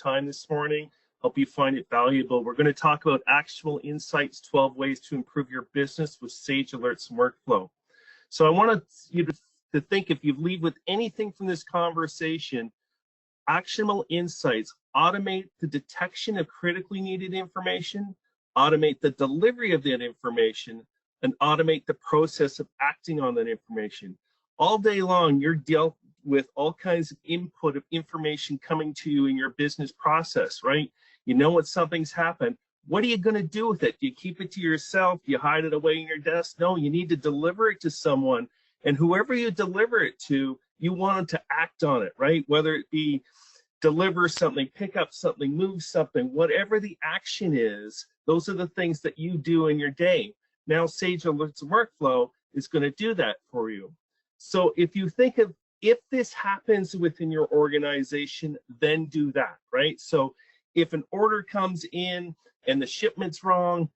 time this morning. Hope you find it valuable. We're going to talk about actionable insights, 12 ways to improve your business with Sage Alerts and Workflow. So I want you to think, if you leave with anything from this conversation, actionable insights: automate the detection of critically needed information, automate the delivery of that information, and automate the process of acting on that information. All day long, you're dealt with all kinds of input of information coming to you in your business process, right? You know when something's happened. What are you going to do with it? Do you keep it to yourself? Do you hide it away in your desk? No, you need to deliver it to someone. And whoever you deliver it to, you want them to act on it, right? Whether it be deliver something, pick up something, move something, whatever the action is, those are the things that you do in your day. Now, Sage Alerts and Workflow is going to do that for you. So if you think of, if this happens within your organization, then do that, right? So if an order comes in and the shipment's wrong,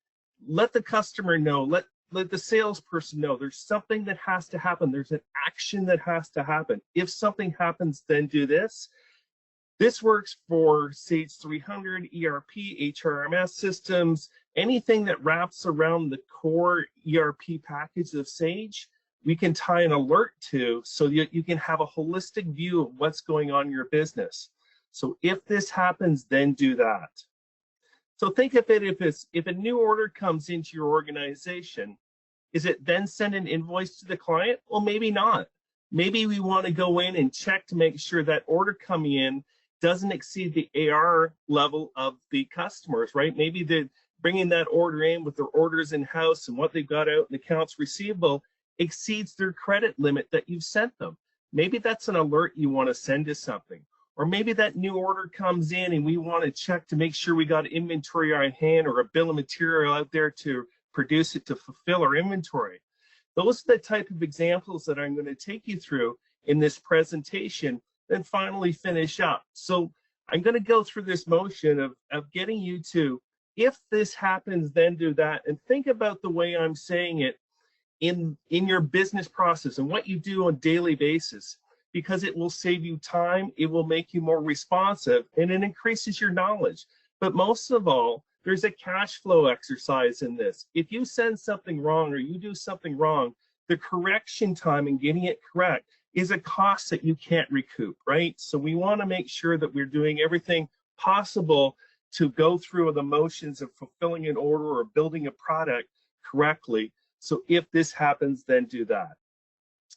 let the customer know, let the salesperson know there's something that has to happen. There's an action that has to happen. If something happens, then do this. This works for Sage 300, ERP, HRMS systems, anything that wraps around the core ERP package of Sage. We can tie an alert to, so you can have a holistic view of what's going on in your business. So if this happens, then do that. So think of it, if a new order comes into your organization, is it then send an invoice to the client? Well, maybe not. Maybe we want to go in and check to make sure that order coming in doesn't exceed the AR level of the customers, right? Maybe they're bringing that order in with their orders in-house, and what they've got out in accounts receivable exceeds their credit limit that you've sent them. Maybe that's an alert you want to send to something. Or maybe that new order comes in and we want to check to make sure we got inventory on hand or a bill of material out there to produce it to fulfill our inventory. Those are the type of examples that I'm going to take you through in this presentation, then finally finish up. So I'm going to go through this motion of getting you to, if this happens, then do that, and think about the way I'm saying it in your business process and what you do on a daily basis, because it will save you time, it will make you more responsive, and it increases your knowledge. But most of all, there's a cash flow exercise in this. If you send something wrong or you do something wrong, the correction time and getting it correct is a cost that you can't recoup, right? So we want to make sure that we're doing everything possible to go through the motions of fulfilling an order or building a product correctly. So if this happens, then do that.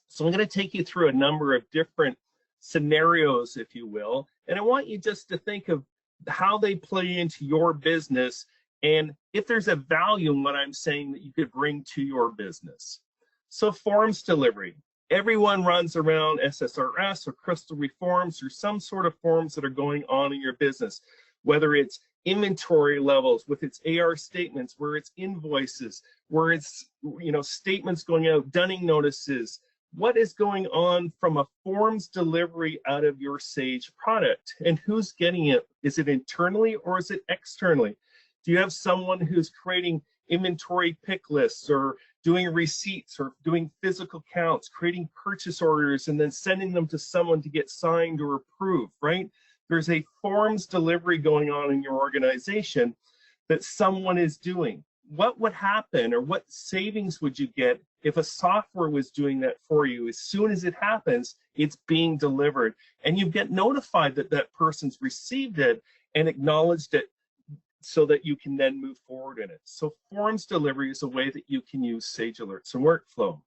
So I'm going to take you through a number of different scenarios, if you will, and I want you just to think of how they play into your business and if there's a value in what I'm saying that you could bring to your business. So forms delivery. Everyone runs around SSRS or crystal reforms or some sort of forms that are going on in your business, whether it's inventory levels with its AR statements, where it's invoices, where it's statements going out, dunning notices. What is going on from a forms delivery out of your Sage product, and who's getting it? Is it internally or is it externally? Do you have someone who's creating inventory pick lists or doing receipts or doing physical counts, creating purchase orders and then sending them to someone to get signed or approved, right? There's a forms delivery going on in your organization that someone is doing. What would happen, or what savings would you get if a software was doing that for you? As soon as it happens, it's being delivered, and you get notified that that person's received it and acknowledged it so that you can then move forward in it. So forms delivery is a way that you can use Sage Alerts and Workflow.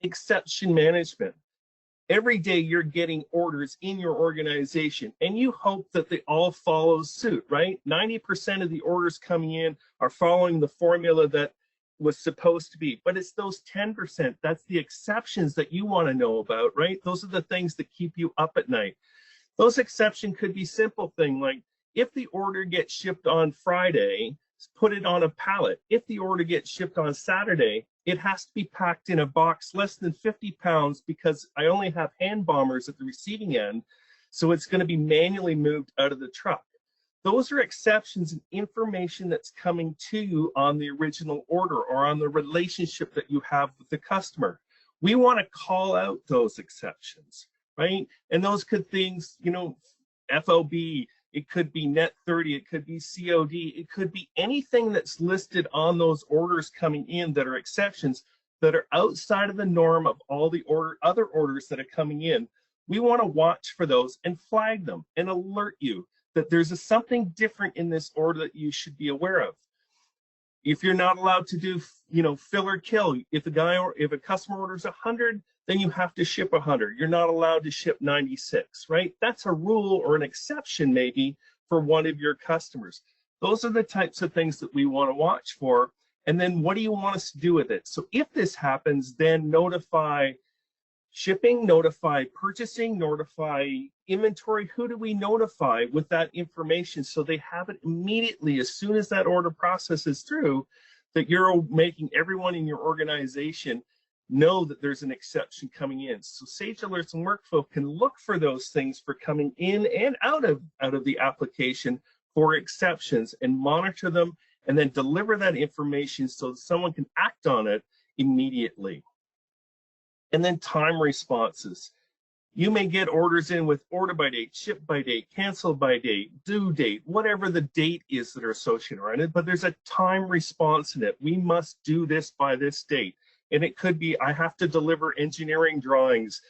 Exception management. Every day you're getting orders in your organization, and you hope that they all follow suit, right? 90% of the orders coming in are following the formula that was supposed to be, but it's those 10%, that's the exceptions that you want to know about, right? Those are the things that keep you up at night. Those exceptions could be simple things like, if the order gets shipped on Friday, put it on a pallet. If the order gets shipped on Saturday, it has to be packed in a box less than 50 pounds because I only have hand bombers at the receiving end, so it's going to be manually moved out of the truck. Those are exceptions and information that's coming to you on the original order or on the relationship that you have with the customer. We want to call out those exceptions, right? And those could things, FOB, it could be net 30, it could be COD, it could be anything that's listed on those orders coming in that are exceptions that are outside of the norm of all the other orders that are coming in. We want to watch for those and flag them and alert you that there's something different in this order that you should be aware of. If you're not allowed to do, fill or kill, if a customer orders 100, then you have to ship 100. You're not allowed to ship 96, right? That's a rule or an exception maybe for one of your customers. Those are the types of things that we want to watch for. And then what do you want us to do with it? So if this happens, then notify shipping, notify purchasing, notify inventory. Who do we notify with that information so they have it immediately as soon as that order processes through, that you're making everyone in your organization know that there's an exception coming in. So Sage Alerts and Workflow can look for those things for coming in and out of the application for exceptions and monitor them and then deliver that information so that someone can act on it immediately. And then time responses. You may get orders in with order by date, ship by date, cancel by date, due date, whatever the date is that are associated around it, but there's a time response in it. We must do this by this date. And it could be, I have to deliver engineering drawings.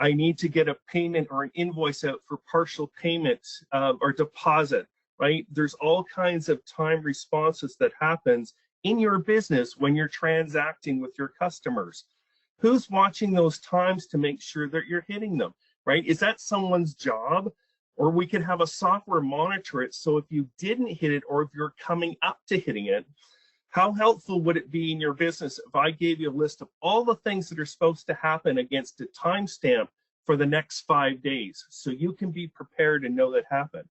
I need to get a payment or an invoice out for partial payment or deposit, right? There's all kinds of time responses that happens in your business when you're transacting with your customers. Who's watching those times to make sure that you're hitting them, right? Is that someone's job? Or we can have a software monitor it, so if you didn't hit it or if you're coming up to hitting it, how helpful would it be in your business if I gave you a list of all the things that are supposed to happen against a timestamp for the next 5 days so you can be prepared and know that happened?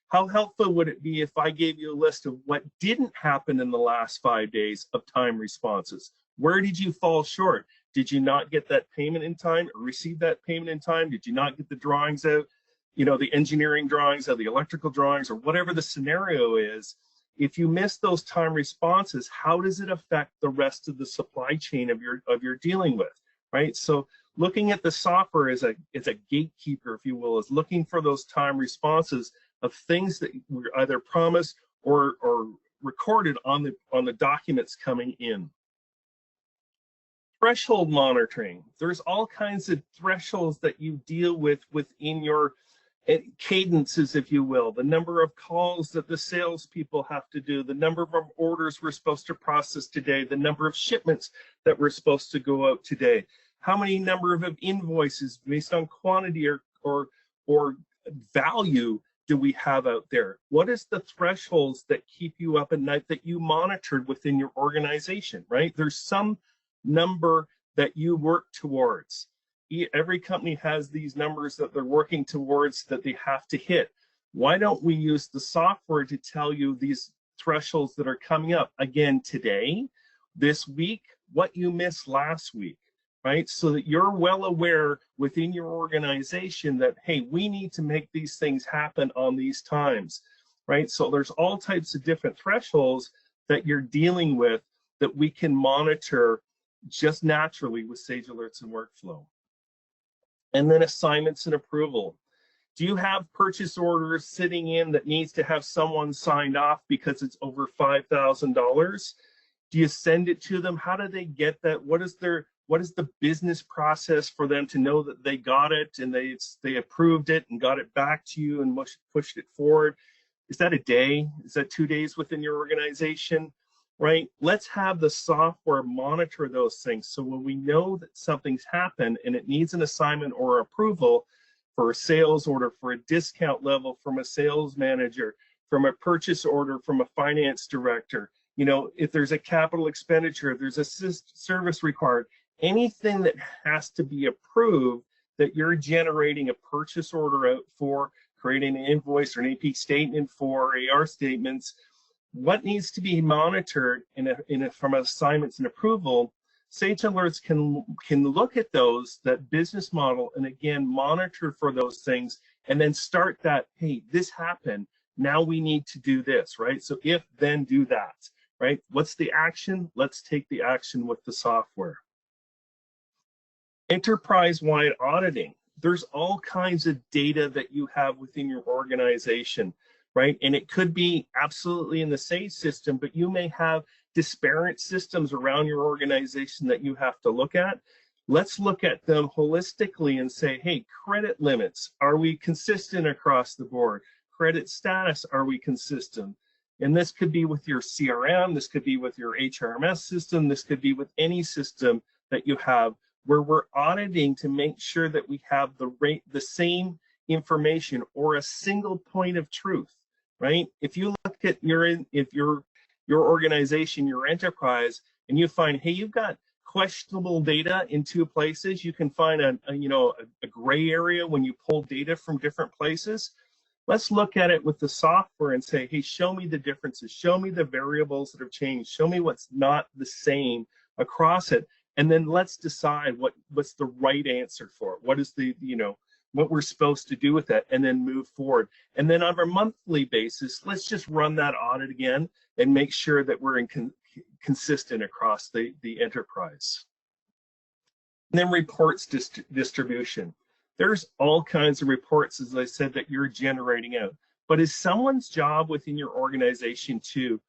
How helpful would it be if I gave you a list of what didn't happen in the last 5 days of time responses? Where did you fall short? Did you not get that payment in time or receive that payment in time? Did you not get the drawings out, the engineering drawings or the electrical drawings or whatever the scenario is? If you miss those time responses, how does it affect the rest of the supply chain of you're dealing with, right? So looking at the software as a gatekeeper, if you will, is looking for those time responses of things that were either promised or recorded on the documents coming in. Threshold monitoring. There's all kinds of thresholds that you deal with within your cadences, if you will, the number of calls that the salespeople have to do, the number of orders we're supposed to process today, the number of shipments that we're supposed to go out today, how many number of invoices based on quantity or value do we have out there? What is the thresholds that keep you up at night that you monitored within your organization, right? There's some number that you work towards. Every company has these numbers that they're working towards that they have to hit. Why don't we use the software to tell you these thresholds that are coming up again today, this week, what you missed last week, right? So that you're well aware within your organization that, hey, we need to make these things happen on these times, right? So there's all types of different thresholds that you're dealing with that we can monitor just naturally with Sage Alerts and Workflow. And then assignments and approval. Do you have purchase orders sitting in that needs to have someone signed off because it's over $5,000? Do you send it to them? How do they get that? What is the business process for them to know that they got it and they approved it and got it back to you and pushed it forward? Is that a day? Is that 2 days within your organization? Right? Let's have the software monitor those things. So when we know that something's happened and it needs an assignment or approval for a sales order, for a discount level from a sales manager, from a purchase order from a finance director, if there's a capital expenditure, if there's a service required, anything that has to be approved that you're generating a purchase order out for, creating an invoice or an AP statement for AR statements, what needs to be monitored from assignments and approval, Sage Alerts can look at those, that business model, and again, monitor for those things, and then start that, hey, this happened, now we need to do this, right? So if, then do that, right? What's the action? Let's take the action with the software. Enterprise-wide auditing. There's all kinds of data that you have within your organization. right? And it could be absolutely in the Sage system, but you may have disparate systems around your organization that you have to look at. Let's look at them holistically and say, hey, credit limits, are we consistent across the board? Credit status, are we consistent? And this could be with your CRM, this could be with your HRMS system, this could be with any system that you have, where we're auditing to make sure that we have the same information or a single point of truth, right? If you look at your organization, your enterprise, and you find, hey, you've got questionable data in two places, you can find a gray area when you pull data from different places. Let's look at it with the software and say, hey, show me the differences, show me the variables that have changed, show me what's not the same across it, and then let's decide what's the right answer for it. What is the, what we're supposed to do with that, and then move forward. And then on a monthly basis, let's just run that audit again and make sure that we're consistent across the enterprise. And then reports distribution. There's all kinds of reports, as I said, that you're generating out. But is someone's job within your organization to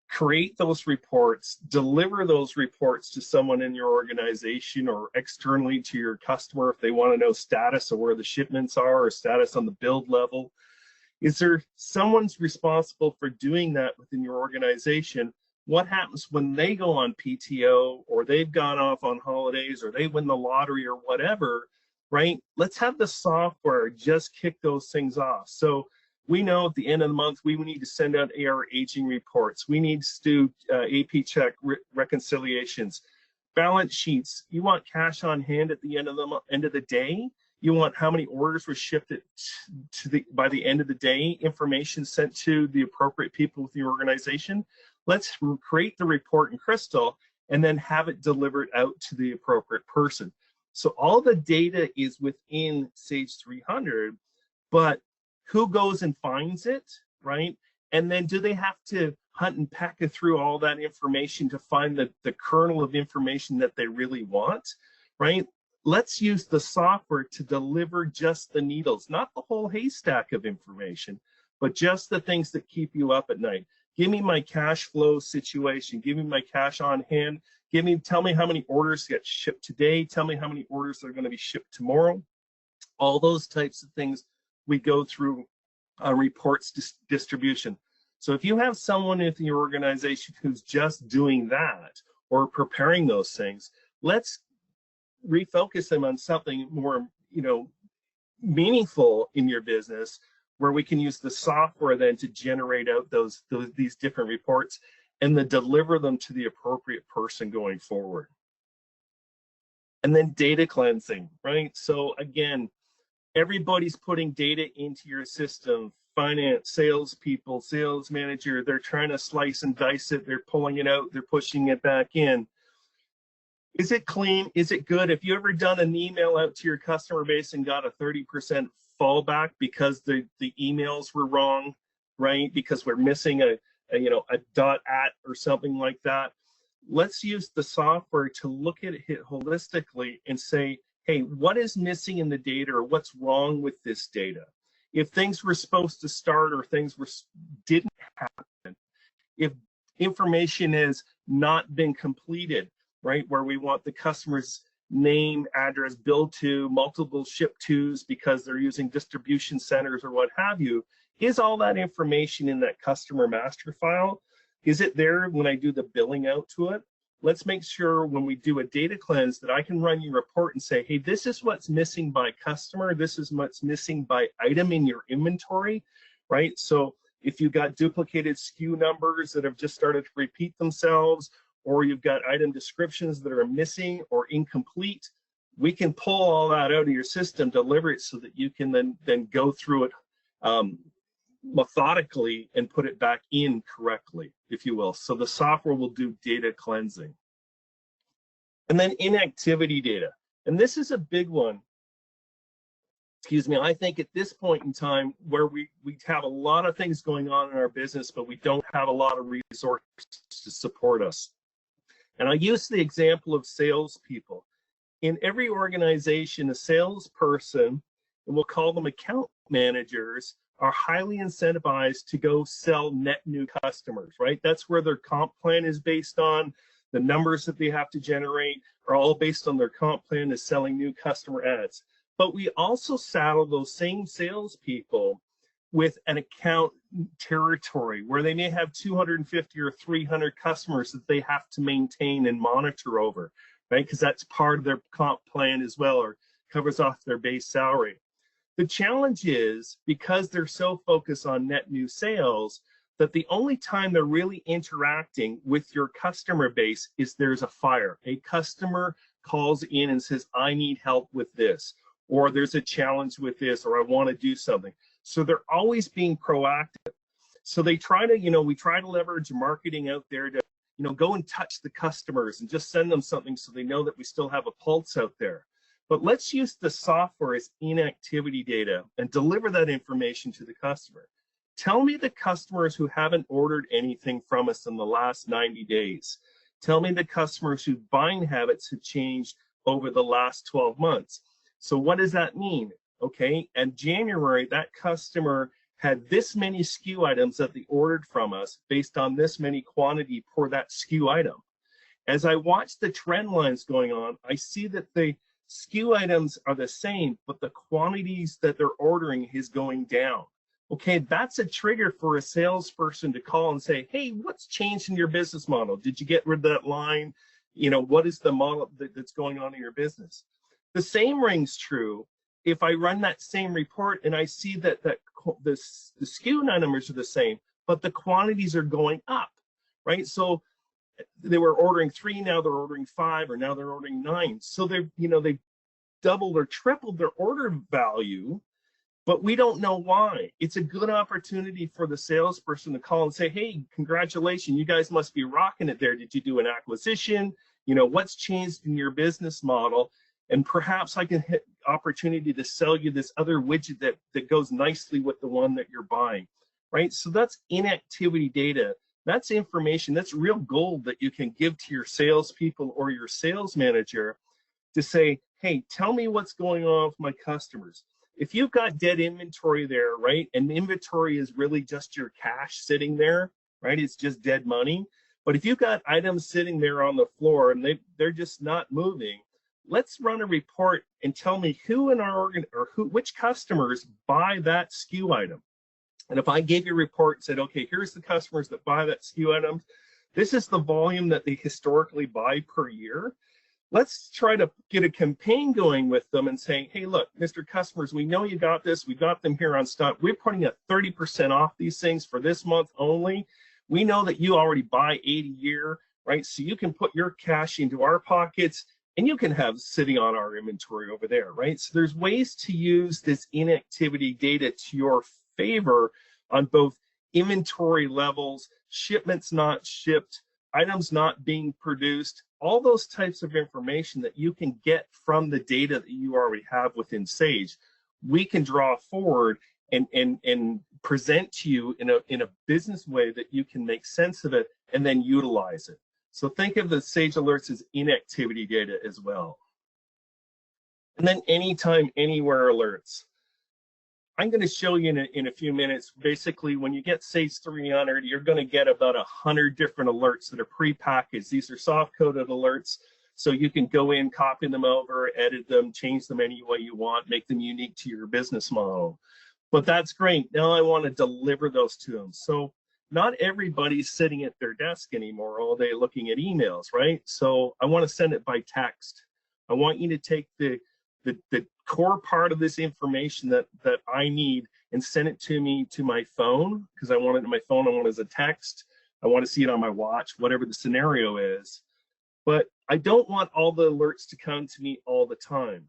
create those reports, deliver those reports to someone in your organization or externally to your customer if they want to know status of where the shipments are or status on the build level? Is there someone's responsible for doing that within your organization? What happens when they go on PTO or they've gone off on holidays or they win the lottery or whatever, right? Let's have the software just kick those things off. So we know at the end of the month, we need to send out AR aging reports. We need to do AP check reconciliations, balance sheets. You want cash on hand at the end of the day. You want how many orders were shipped by the end of the day, information sent to the appropriate people within your organization. Let's create the report in Crystal and then have it delivered out to the appropriate person. So all the data is within Sage 300, but who goes and finds it, right? And then do they have to hunt and peck through all that information to find the kernel of information that they really want, right? Let's use the software to deliver just the needles, not the whole haystack of information, but just the things that keep you up at night. Give me my cash flow situation. Give me my cash on hand. Tell me how many orders get shipped today. Tell me how many orders are going to be shipped tomorrow. All those types of things we go through reports distribution. So if you have someone in your organization who's just doing that or preparing those things, let's refocus them on something more, meaningful in your business, where we can use the software then to generate out these different reports and then deliver them to the appropriate person going forward. And then data cleansing, right? So again, everybody's putting data into your system. Finance, salespeople, sales manager, they're trying to slice and dice it. They're pulling it out. They're pushing it back in. Is it clean? Is it good? Have you ever done an email out to your customer base and got a 30% fallback because the emails were wrong, right? Because we're missing a .at or something like that. Let's use the software to look at it holistically and say, hey, what is missing in the data, or what's wrong with this data? If things were supposed to start or things didn't happen, if information has not been completed, right, where we want the customer's name, address, bill to, multiple ship tos because they're using distribution centers or what have you, is all that information in that customer master file? Is it there when I do the billing out to it? Let's make sure when we do a data cleanse that I can run your report and say, hey, this is what's missing by customer, this is what's missing by item in your inventory, right? So if you've got duplicated SKU numbers that have just started to repeat themselves, or you've got item descriptions that are missing or incomplete, we can pull all that out of your system, deliver it so that you can then go through it methodically and put it back in correctly, if you will. So the software will do data cleansing. And then inactivity data. And this is a big one. Excuse me, I think at this point in time where we have a lot of things going on in our business, but we don't have a lot of resources to support us. And I use the example of salespeople. In every organization, a salesperson, and we'll call them account managers, are highly incentivized to go sell net new customers, right? That's where their comp plan is based on. The numbers that they have to generate are all based on their comp plan is selling new customer ads. But we also saddle those same salespeople with an account territory where they may have 250 or 300 customers that they have to maintain and monitor over, right? Because that's part of their comp plan as well, or covers off their base salary. The challenge is, because they're so focused on net new sales, that the only time they're really interacting with your customer base is there's a fire. A customer calls in and says, I need help with this, or there's a challenge with this, or I want to do something. So they're always being proactive. So they try to, we try to leverage marketing out there to, go and touch the customers and just send them something so they know that we still have a pulse out there. But let's use the software as inactivity data and deliver that information to the customer. Tell me the customers who haven't ordered anything from us in the last 90 days. Tell me the customers whose buying habits have changed over the last 12 months. So what does that mean? Okay, in January, that customer had this many SKU items that they ordered from us based on this many quantity per that SKU item. As I watch the trend lines going on, I see that the SKU items are the same, but the quantities that they're ordering is going down. Okay, that's a trigger for a salesperson to call and say, hey, what's changed in your business model? Did you get rid of that line? What is the model that's going on in your business? The same rings true if I run that same report and I see that the SKU numbers are the same, but the quantities are going up, right? So they were ordering 3, now they're ordering 5, or now they're ordering 9. So they've doubled or tripled their order value, but we don't know why. It's a good opportunity for the salesperson to call and say, hey, congratulations, you guys must be rocking it there. Did you do an acquisition? What's changed in your business model? And perhaps I can hit opportunity to sell you this other widget that goes nicely with the one that you're buying, right? So that's inactivity data. That's information, that's real gold that you can give to your salespeople or your sales manager to say, hey, tell me what's going on with my customers. If you've got dead inventory there, right, and inventory is really just your cash sitting there, right, it's just dead money. But if you've got items sitting there on the floor and they're just not moving, let's run a report and tell me who in our which customers buy that SKU item. And if I gave you a report and said, okay, here's the customers that buy that SKU item, this is the volume that they historically buy per year. Let's try to get a campaign going with them and saying, hey, look, Mr. Customers, we know you got this. We got them here on stock. We're putting a 30% off these things for this month only. We know that you already buy 80 a year, right? So you can put your cash into our pockets and you can have sitting on our inventory over there, right? So there's ways to use this inactivity data to your favor on both inventory levels, shipments not shipped, items not being produced, all those types of information that you can get from the data that you already have within Sage. We can draw forward and present to you in a business way that you can make sense of it and then utilize it. So think of the Sage Alerts as inactivity data as well. And then anytime, anywhere alerts. I'm going to show you in a few minutes, basically when you get Sage 300, you're going to get about 100 different alerts that are pre-packaged. These are soft-coded alerts, so you can go in, copy them over, edit them, change them any way you want, make them unique to your business model. But that's great. Now I want to deliver those to them. So not everybody's sitting at their desk anymore all day looking at emails, right? So I want to send it by text. I want you to take the core part of this information that I need and send it to me to my phone, because I want it on my phone. I want it as a text. I want to see it on my watch, whatever the scenario is. But I don't want all the alerts to come to me all the time.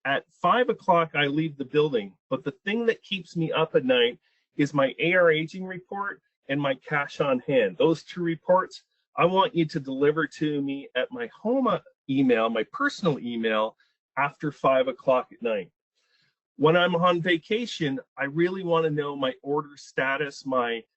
At 5 o'clock, I leave the building, but the thing that keeps me up at night is my AR aging report and my cash on hand. Those two reports, I want you to deliver to me at my home email, my personal email, after 5 o'clock at night. When I'm on vacation, I really want to know my order status,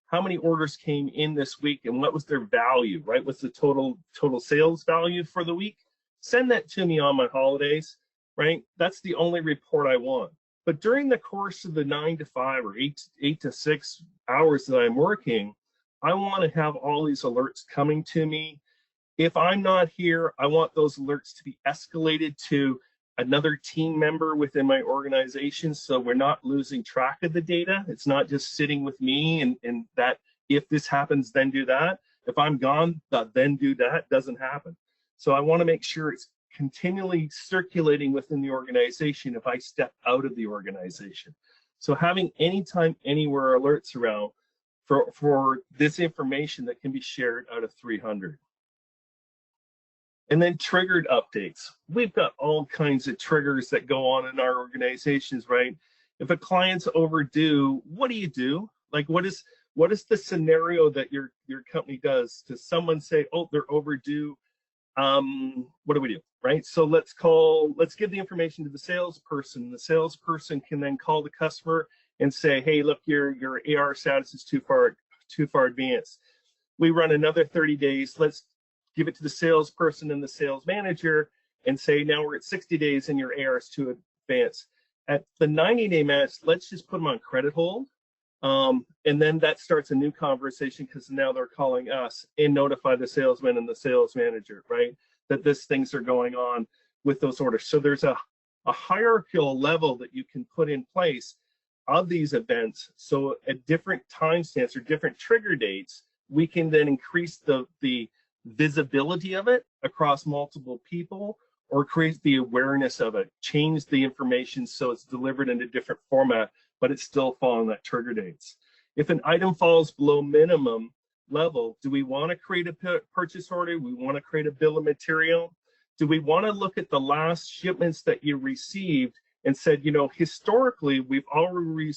how many orders came in this week and what was their value, right? What's the total sales value for the week? Send that to me on my holidays, right? That's the only report I want. But during the course of the 9 to 5 or 8 to 6 hours that I'm working, I want to have all these alerts coming to me. If I'm not here, I want those alerts to be escalated to another team member within my organization, so we're not losing track of the data. It's not just sitting with me and that if this happens, then do that. If I'm gone, then do that doesn't happen. So I want to make sure it's continually circulating within the organization if I step out of the organization. So having anytime, anywhere alerts around for this information that can be shared out of 300. And then triggered updates. We've got all kinds of triggers that go on in our organizations, right? If a client's overdue, what do you do? Like, what is the scenario that your company does? Does someone say, oh, they're overdue? What do we do, right? So let's give the information to the salesperson. The salesperson can then call the customer and say, hey, look, your AR status is too far advanced. We run another 30 days. Let's give it to the salesperson and the sales manager and say, now we're at 60 days and your AR is too advanced. At the 90-day match, let's just put them on credit hold. And then that starts a new conversation because now they're calling us and notify the salesman and the sales manager, right? That things are going on with those orders. So there's a hierarchical level that you can put in place of these events. So at different timestamps or different trigger dates, we can then increase the visibility of it across multiple people or create the awareness of it, change the information so it's delivered in a different format, but it's still following that trigger dates. If an item falls below minimum level, do we want to create a purchase order? We want to create a bill of material? Do we want to look at the last shipments that you received and said, you know, historically, we've already,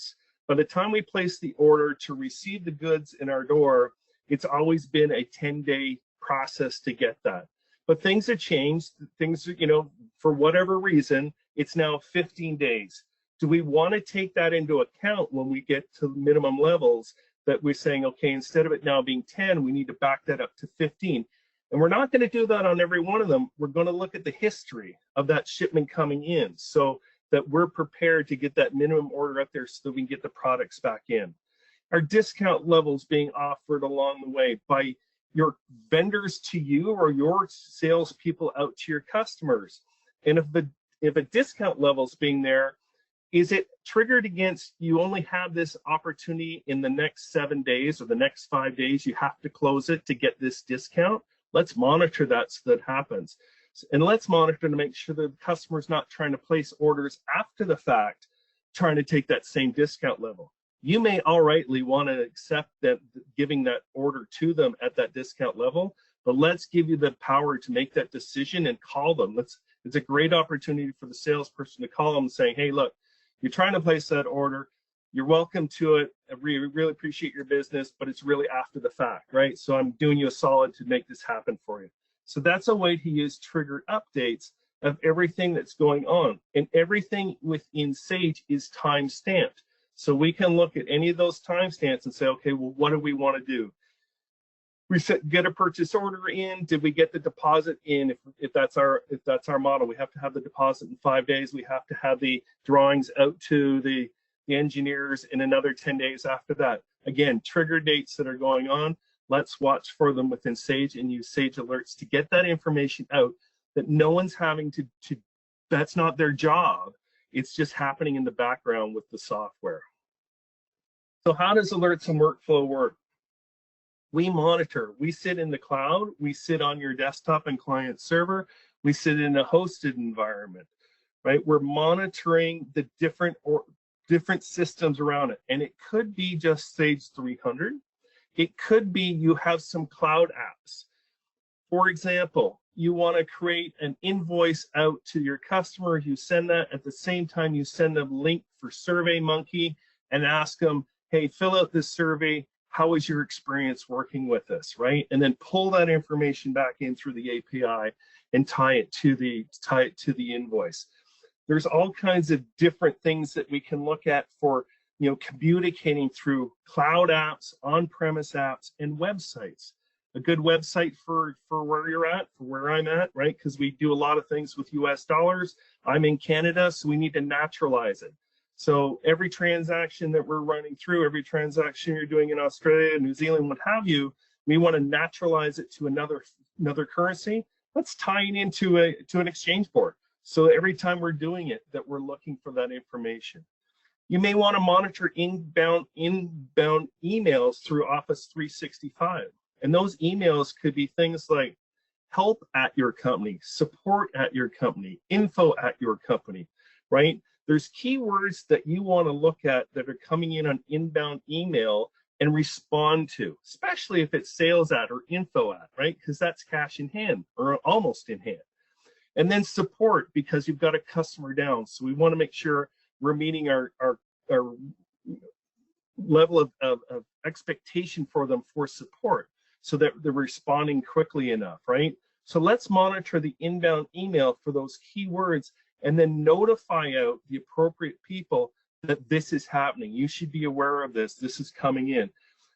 by the time we place the order to receive the goods in our door, it's always been a 10-day process to get that. But things have changed. Things, you know, for whatever reason, it's now 15 days. Do we want to take that into account when we get to minimum levels that we're saying, okay, instead of it now being 10, we need to back that up to 15? And we're not going to do that on every one of them. We're going to look at the history of that shipment coming in so that we're prepared to get that minimum order up there so that we can get the products back in. Our discount levels being offered along the way by your vendors to you or your salespeople out to your customers. And if a discount level's being there, is it triggered against you only have this opportunity in the next 7 days or the next 5 days, you have to close it to get this discount? Let's monitor that so that happens. And let's monitor to make sure that the customer's not trying to place orders after the fact, trying to take that same discount level. You may all rightly want to accept that, giving that order to them at that discount level, but let's give you the power to make that decision and call them. It's a great opportunity for the salesperson to call them saying, hey, look, you're trying to place that order. You're welcome to it. I really appreciate your business, but it's really after the fact, right? So I'm doing you a solid to make this happen for you. So that's a way to use triggered updates of everything that's going on. And everything within Sage is time stamped. So we can look at any of those timestamps and say, okay, well, what do we want to do? We get a purchase order in. Did we get the deposit in? If that's our model, we have to have the deposit in 5 days. We have to have the drawings out to the engineers in another 10 days after that. Again, trigger dates that are going on. Let's watch for them within Sage and use Sage alerts to get that information out that no one's having to that's not their job. It's just happening in the background with the software. So how does alerts and workflow work? We monitor. We sit in the cloud. We sit on your desktop and client server. We sit in a hosted environment, right? We're monitoring the different systems around it. And it could be just Sage 300. It could be you have some cloud apps. For example, you want to create an invoice out to your customer. You send that at the same time you send them a link for SurveyMonkey and ask them, hey, fill out this survey. How was your experience working with us, right? And then pull that information back in through the API and tie it to the invoice. There's all kinds of different things that we can look at for, you know, communicating through cloud apps, on-premise apps, and websites. A good website for where you're at, for where I'm at, right? Because we do a lot of things with US dollars. I'm in Canada, so we need to naturalize it. So every transaction that we're running through, every transaction you're doing in Australia, New Zealand, what have you, we want to naturalize it to another currency. Let's tie it into an exchange board. So every time we're doing it, that we're looking for that information. You may want to monitor inbound emails through Office 365. And those emails could be things like help at your company, support at your company, info at your company, right? There's keywords that you want to look at that are coming in on inbound email and respond to, especially if it's sales at or info at, right? Because that's cash in hand or almost in hand. And then support, because you've got a customer down. So we want to make sure we're meeting our level of expectation for them for support so that they're responding quickly enough, right? So let's monitor the inbound email for those keywords and then notify out the appropriate people that this is happening. You should be aware of this. This is coming in.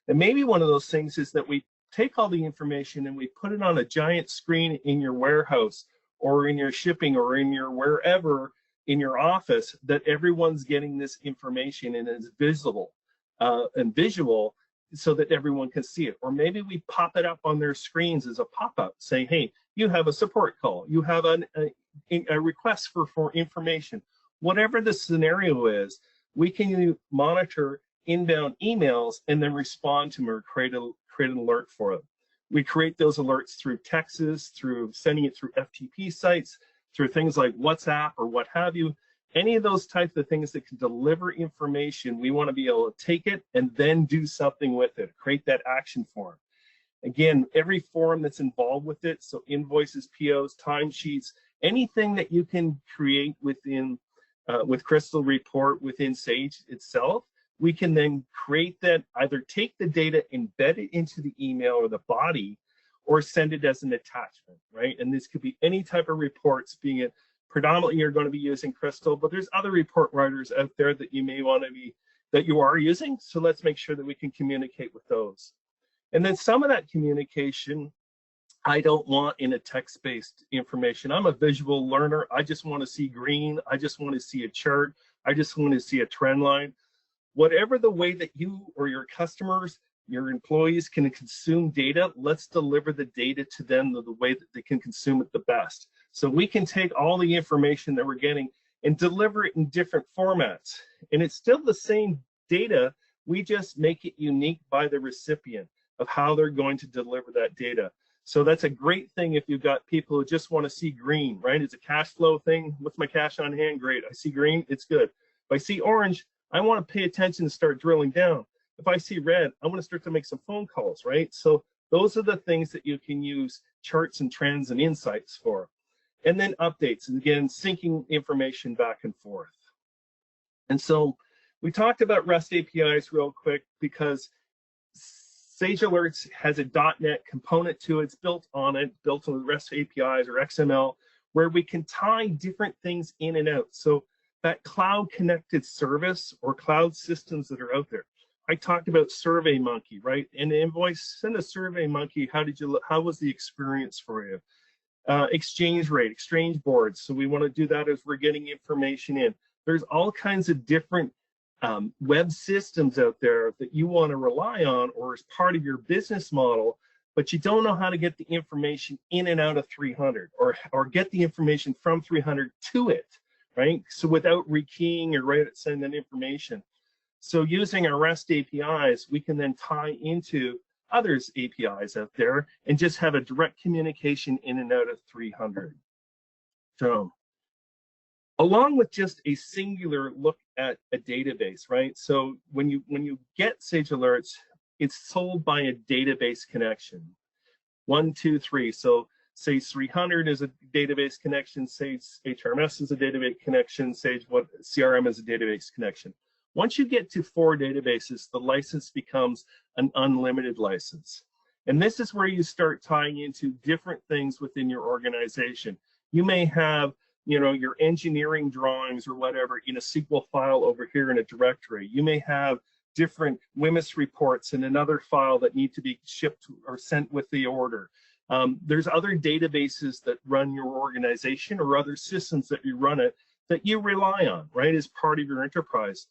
And maybe one of those things is that we take all the information and we put it on a giant screen in your warehouse or in your shipping or in your wherever in your office, that everyone's getting this information and it's visible and visual so that everyone can see it. Or maybe we pop it up on their screens as a pop-up saying, hey, you have a support call, you have a request for information. Whatever the scenario is, we can monitor inbound emails and then respond to them or create an alert for them. We create those alerts through texts, through sending it through FTP sites, through things like WhatsApp or what have you. Any of those types of things that can deliver information, we want to be able to take it and then do something with it, create that action form. Again, every form that's involved with it, so invoices, POs, timesheets, anything that you can create within with Crystal Report within Sage itself, we can then create that, either take the data, embed it into the email or the body, or send it as an attachment, right? And this could be any type of reports, being it predominantly you're going to be using Crystal, but there's other report writers out there that you may want to be, that you are using. So let's make sure that we can communicate with those. And then some of that communication, I don't want in a text-based information. I'm a visual learner. I just want to see green. I just want to see a chart. I just want to see a trend line. Whatever the way that you or your customers, your employees can consume data, let's deliver the data to them the way that they can consume it the best. So we can take all the information that we're getting and deliver it in different formats. And it's still the same data, we just make it unique by the recipient of how they're going to deliver that data. So that's a great thing if you've got people who just want to see green, right? It's a cash flow thing. What's my cash on hand? Great. I see green, it's good. If I see orange, I want to pay attention and start drilling down. If I see red, I want to start to make some phone calls, right? So those are the things that you can use charts and trends and insights for. And then updates, and again, syncing information back and forth. And so we talked about REST APIs real quick because Sage Alerts has a .NET component to it. It's built on REST APIs or XML, where we can tie different things in and out. So that cloud connected service or cloud systems that are out there. I talked about SurveyMonkey, right? In the invoice, send a SurveyMonkey. How was the experience for you? Exchange rate, exchange boards. So we want to do that as we're getting information in. There's all kinds of different web systems out there that you want to rely on or as part of your business model, but you don't know how to get the information in and out of 300 or get the information from 300 to it, right? So without rekeying or sending information. So using our REST APIs, we can then tie into others' APIs out there and just have a direct communication in and out of 300. So along with just a singular look at a database, right? So when you get Sage Alerts, it's sold by a database connection. 1, 2, 3. So Sage 300 is a database connection. Sage HRMS is a database connection. Sage CRM is a database connection. Once you get to 4 databases, the license becomes an unlimited license. And this is where you start tying into different things within your organization. You may have, your engineering drawings or whatever in a SQL file over here in a directory. You may have different WMIS reports in another file that need to be shipped or sent with the order. There's other databases that run your organization or other systems that you run it that you rely on, right, as part of your enterprise.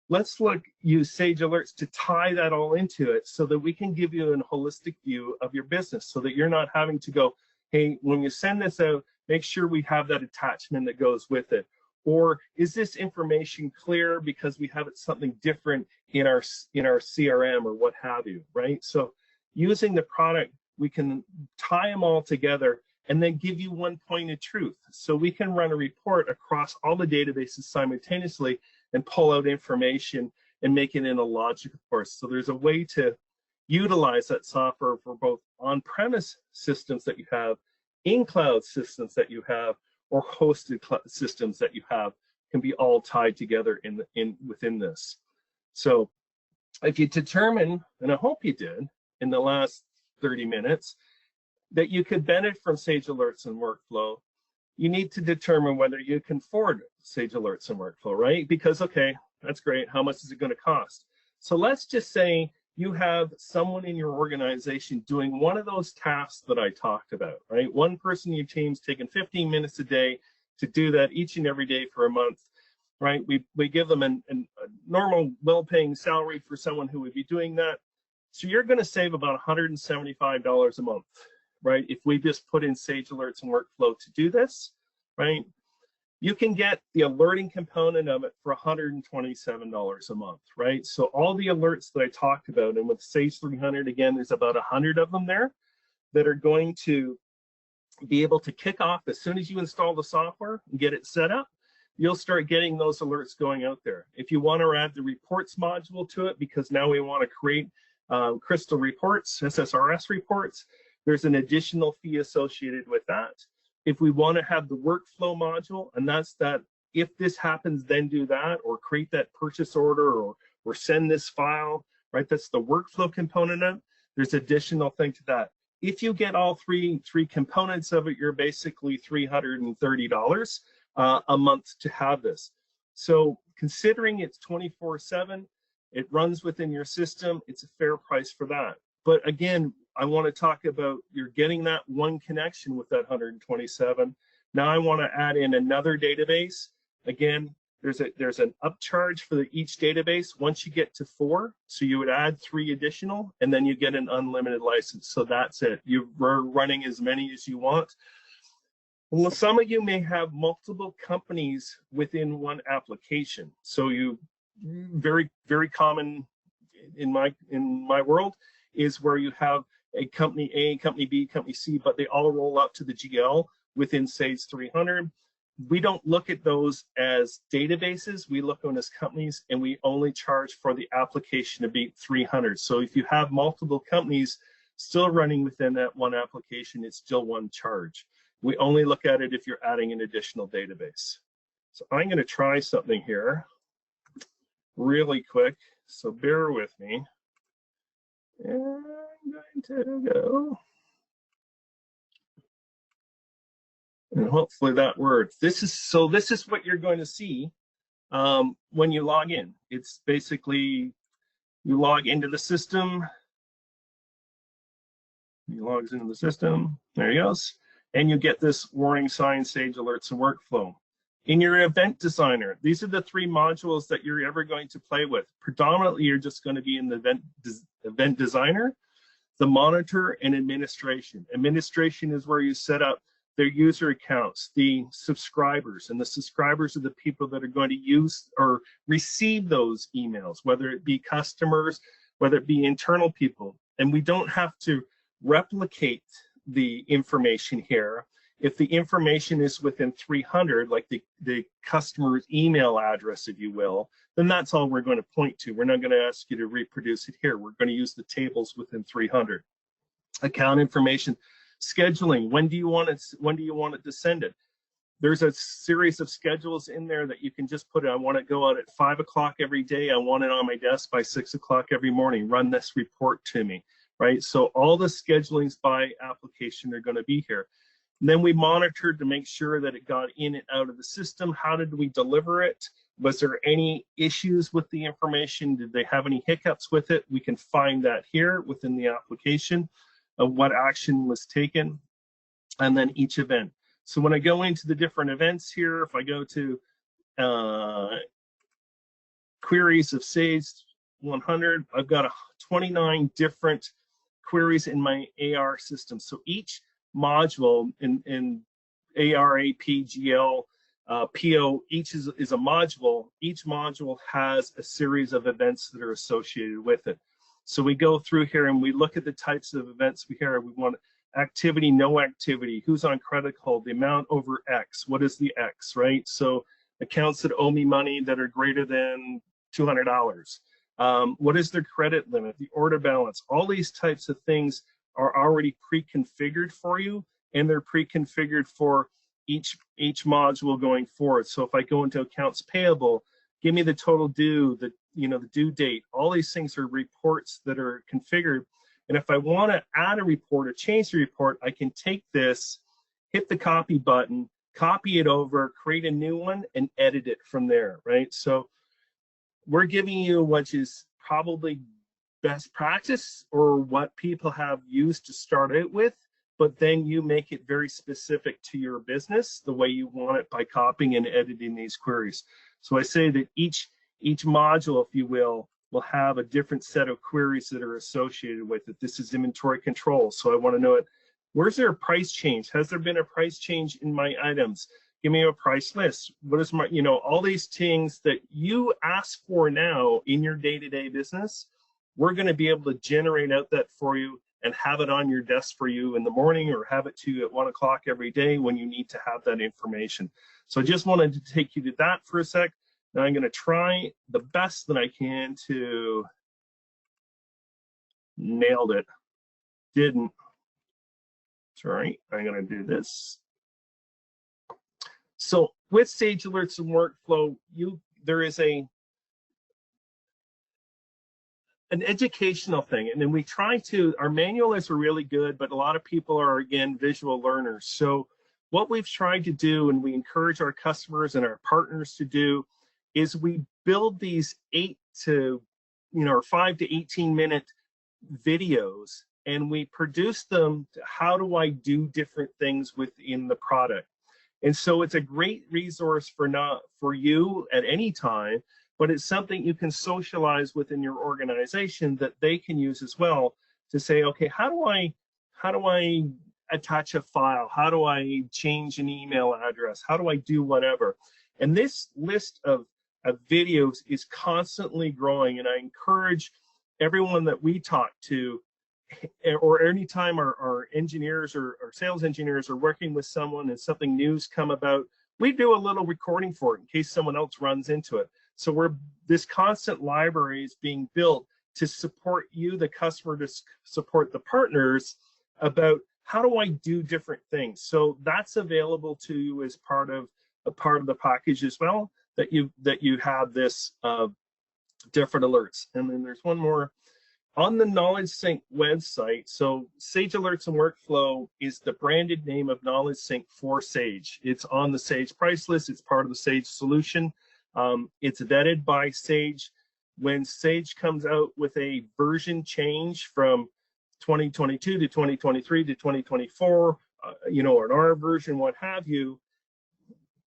Let's use Sage Alerts to tie that all into it so that we can give you a holistic view of your business so that you're not having to go, hey, when you send this out, make sure we have that attachment that goes with it. Or is this information clear because we have something different in our CRM or what have you, right? So using the product, we can tie them all together and then give you one point of truth. So we can run a report across all the databases simultaneously and pull out information and make it in a logical course. So there's a way to utilize that software for both on-premise systems that you have, in-cloud systems that you have, or hosted systems that you have, can be all tied together within this. So if you determine, and I hope you did in the last 30 minutes, that you could benefit from Sage Alerts and Workflow, you need to determine whether you can afford Sage Alerts and Workflow, right? Because, okay, that's great. How much is it going to cost? So let's just say you have someone in your organization doing one of those tasks that I talked about, right? One person in your team's taking 15 minutes a day to do that each and every day for a month, right? We give them a normal, well-paying salary for someone who would be doing that. So you're going to save about $175 a month, right? If we just put in Sage Alerts and Workflow to do this, right? You can get the alerting component of it for $127 a month, right? So all the alerts that I talked about, and with Sage 300, again, there's about 100 of them there that are going to be able to kick off as soon as you install the software and get it set up. You'll start getting those alerts going out there. If you want to add the reports module to it, because now we want to create crystal reports, SSRS reports, there's an additional fee associated with that. If we want to have the workflow module, and that's that if this happens, then do that, or create that purchase order, or send this file, right? That's the workflow component of it. There's additional thing to that. If you get all three components of it, you're basically $330 a month to have this. So considering it's 24/7, it runs within your system, it's a fair price for that. But again, I want to talk about you're getting that one connection with that 127. Now I want to add in another database. Again, there's an upcharge for each database once you get to 4. So you would add 3 additional, and then you get an unlimited license. So that's it. You're running as many as you want. Well, some of you may have multiple companies within one application. So very, very common in my world is where you have a company A, company B, company C, but they all roll up to the GL within Sage 300. We don't look at those as databases. We look at them as companies, and we only charge for the application to be 300. So if you have multiple companies still running within that one application, it's still one charge. We only look at it if you're adding an additional database. So I'm going to try something here really quick. So bear with me. And I'm going to go. And hopefully that works. This is what you're going to see when you log in. It's basically you log into the system. He logs into the system. There he goes. And you get this warning sign, Sage Alerts and Workflow. In your event designer, these are the 3 modules that you're ever going to play with. Predominantly, you're just going to be in the event designer, the monitor, and administration. Administration is where you set up their user accounts, the subscribers, and the subscribers are the people that are going to use or receive those emails, whether it be customers, whether it be internal people. And we don't have to replicate the information here. If the information is within 300, like the customer's email address, if you will, then that's all we're going to point to. We're not going to ask you to reproduce it here. We're going to use the tables within 300. Account information, scheduling. When do you want it to send it? There's a series of schedules in there that you can just put it. I want it to go out at 5 o'clock every day. I want it on my desk by 6 o'clock every morning. Run this report to me, right? So all the schedulings by application are going to be here. And then we monitored to make sure that it got in and out of the system. How did we deliver it? Was there any issues with the information? Did they have any hiccups with it? We can find that here within the application of what action was taken, and then each event. So when I go into the different events here, if I go to queries of Sage 100. I've got 29 different queries in my AR system. So each module in AR, AP, GL, PO, each is a module. Each module has a series of events that are associated with it. So we go through here and we look at the types of events we have. We want activity, no activity, who's on credit hold, the amount over X, what is the X, right? So accounts that owe me money that are greater than $200. What is their credit limit, the order balance? All these types of things are already pre-configured for you, and they're pre-configured for each module going forward. So if I go into accounts payable, give me the total due, the due date. All these things are reports that are configured. And if I want to add a report or change the report, I can take this, hit the copy button, copy it over, create a new one, and edit it from there, right? So we're giving you what is probably best practice or what people have used to start out with, but then you make it very specific to your business the way you want it by copying and editing these queries. So I say that each module, if you will have a different set of queries that are associated with it. This is inventory control. So I want to know it. Where's there a price change? Has there been a price change in my items? Give me a price list. What is my, all these things that you ask for now in your day-to-day business, we're going to be able to generate out that for you and have it on your desk for you in the morning, or have it to you at 1 o'clock every day when you need to have that information. So I just wanted to take you to that for a sec. Now I'm going to try the best that I can to nailed it. Didn't. Sorry, I'm going to do this. So with Sage Alerts and Workflow, there is an educational thing, and then we try to, our manuals are really good, but a lot of people are, again, visual learners. So what we've tried to do, and we encourage our customers and our partners to do, is we build these 5 to 18 minute videos, and we produce them to how do I do different things within the product. And so it's a great resource for you at any time, but it's something you can socialize within your organization that they can use as well to say, okay, how do I attach a file? How do I change an email address? How do I do whatever? And this list of videos is constantly growing, and I encourage everyone that we talk to, or anytime our engineers or sales engineers are working with someone and something new's come about, we do a little recording for it in case someone else runs into it. So this constant library is being built to support you, the customer, to support the partners about how do I do different things. So that's available to you as part of the package as well, that you have this different alerts. And then there's one more on the Knowledge Sync website. So Sage Alerts and Workflow is the branded name of Knowledge Sync for Sage. It's on the Sage price list. It's part of the Sage solution. It's vetted by Sage. When Sage comes out with a version change from 2022 to 2023 to 2024, or an R version, what have you,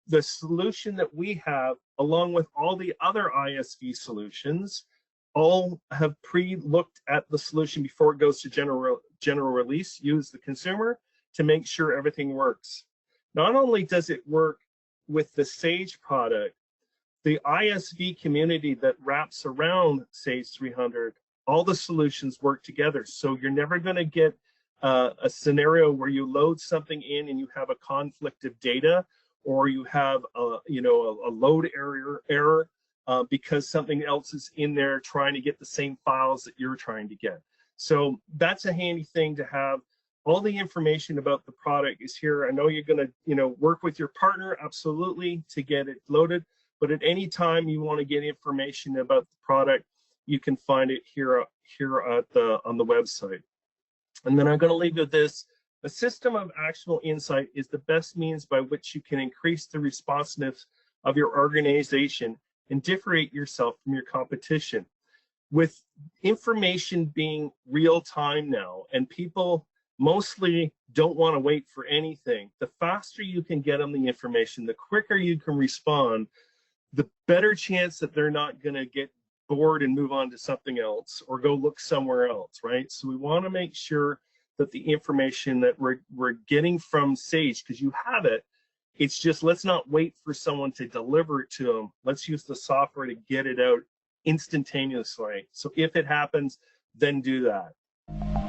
the solution that we have, along with all the other ISV solutions, all have pre-looked at the solution before it goes to general release, use the consumer to make sure everything works. Not only does it work with the Sage product, the ISV community that wraps around Sage 300, all the solutions work together. So you're never going to get a scenario where you load something in and you have a conflict of data, or you have a load error because something else is in there trying to get the same files that you're trying to get. So that's a handy thing to have. All the information about the product is here. I know you're going to work with your partner, absolutely, to get it loaded. But at any time you want to get information about the product, you can find it here on the website. And then I'm going to leave you with this. A system of actionable insight is the best means by which you can increase the responsiveness of your organization and differentiate yourself from your competition. With information being real time now, and people mostly don't want to wait for anything, the faster you can get them the information, the quicker you can respond, the better chance that they're not going to get bored and move on to something else or go look somewhere else, right? So we want to make sure that the information that we're getting from Sage, because you have it, it's just, let's not wait for someone to deliver it to them. Let's use the software to get it out instantaneously. So if it happens, then do that.